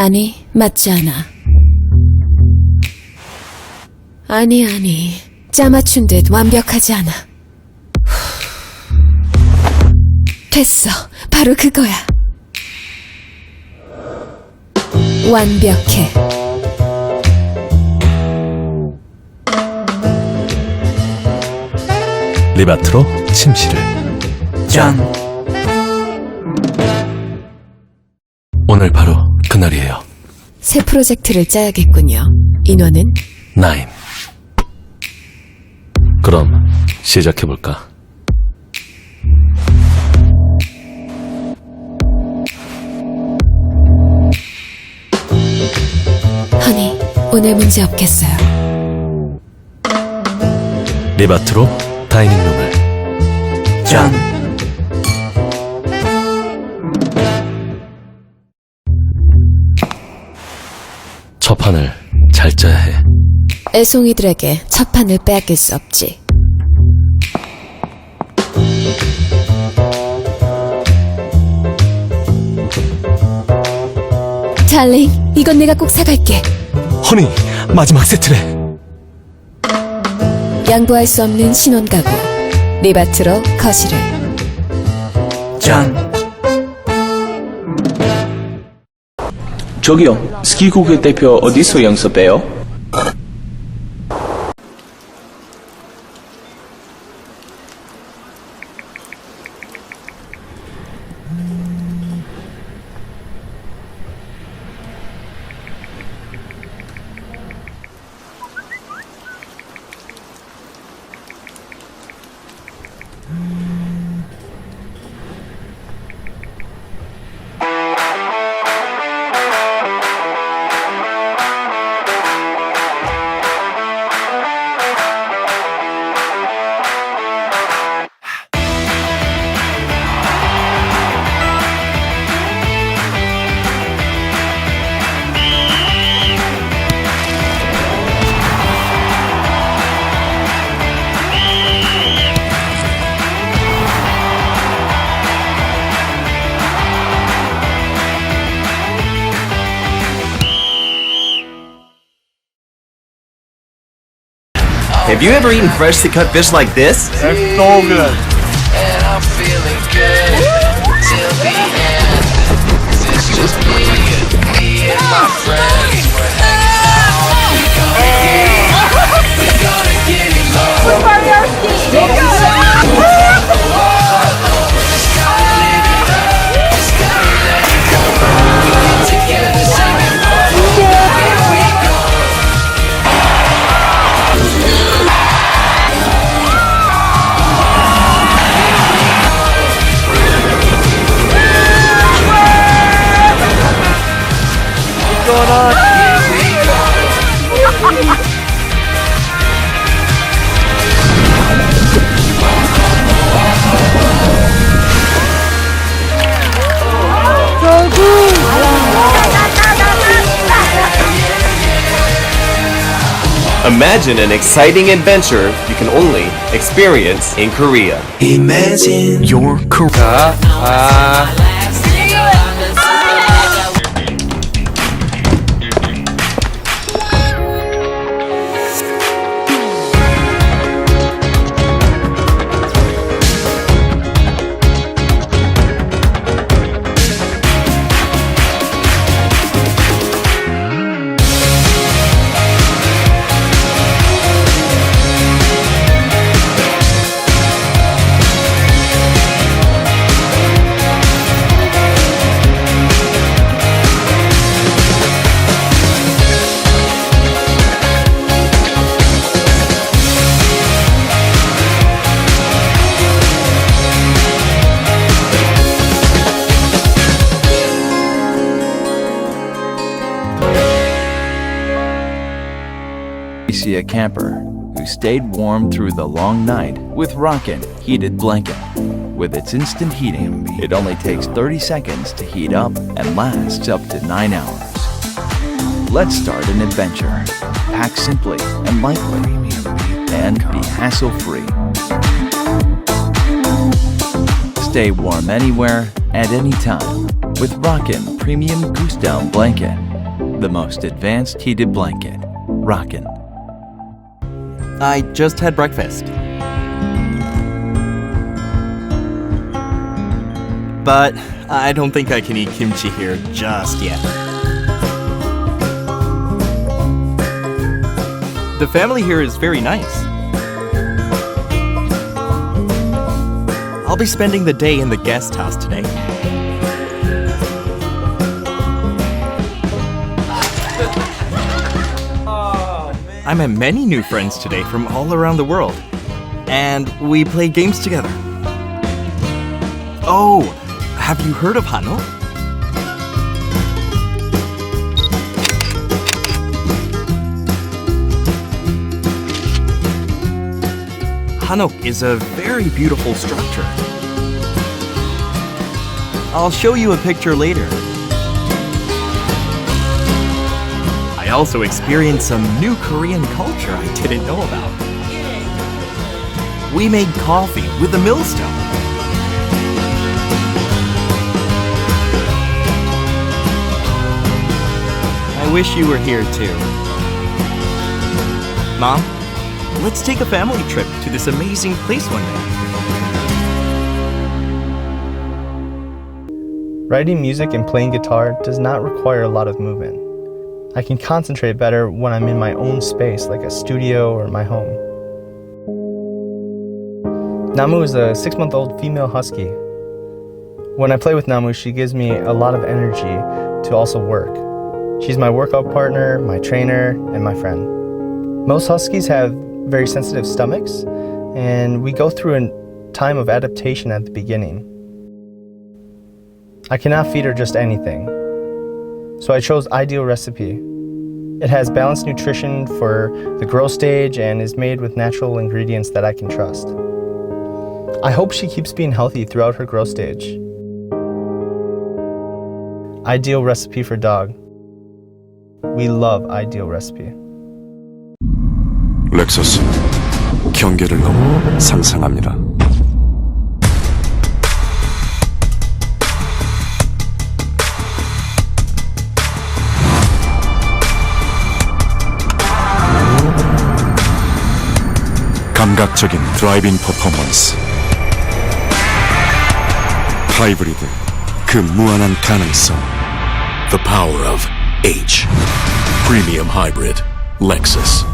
아니, 맞지 않아. 아니, 짜맞춘 듯 완벽하지 않아. 됐어, 바로 그거야. 완벽해. 리바트로 침실을. 짠. 오늘 바로 그날이에요. 새 프로젝트를 짜야겠군요. 인원은? 9. 그럼 시작해볼까? 허니, 오늘 문제 없겠어요. 리바트로 다이닝룸을. 짠. 첫 판을 잘 짜야 해. 애송이들에게 첫 판을 빼앗길 수 없지. 달링, 이건 내가 꼭 사갈게. 허니, 마지막 세트래. 양보할 수 없는 신혼가구. 리바트로 거실을. 짠. 저기요, 스키 국가대표 어디서 연습해요? Have you ever eaten freshly cut fish like this? That's so good. And I'm feeling good till the end. 'Cause it's just me and my friends. We're hanging out. We're gonna get it low. Together singing more. Here we go. Imagine an exciting adventure you can only experience in Korea. Imagine your Korea. We see a camper who stayed warm through the long night with RAKIN heated blanket. With its instant heating, it only takes 30 seconds to heat up and lasts up to 9 hours. Let's start an adventure. Pack simply and lightly and be hassle-free. Stay warm anywhere at any time with RAKIN Premium Goose Down Blanket. the most advanced heated blanket, RAKIN. I just had breakfast. But I don't think I can eat kimchi here just yet. The family here is very nice. I'll be spending the day in the guest house today. I met many new friends today from all around the world, and we play games together. Oh, have you heard of Hanok? Hanok is a very beautiful structure. I'll show you a picture later. I also experienced some new Korean culture I didn't know about. We made coffee with a millstone. I wish you were here too. Mom, let's take a family trip to this amazing place one day. Writing music and playing guitar does not require a lot of movement. I can concentrate better when I'm in my own space, like a studio or my home. Namu is a 6-month-old female husky. When I play with Namu, she gives me a lot of energy to also work. She's my workout partner, my trainer, and my friend. Most huskies have very sensitive stomachs, and we go through a time of adaptation at the beginning. I cannot feed her just anything, so I chose Ideal Recipe. It has balanced nutrition for the growth stage and is made with natural ingredients that I can trust. I hope she keeps being healthy throughout her growth stage. Ideal Recipe for Dog. We love Ideal Recipe. 렉서스, 경계를 넘어 상상합니다. 감각적인 드라이빙 퍼포먼스. 하이브리드, 그 무한한 가능성. The power of H. Premium Hybrid. Lexus.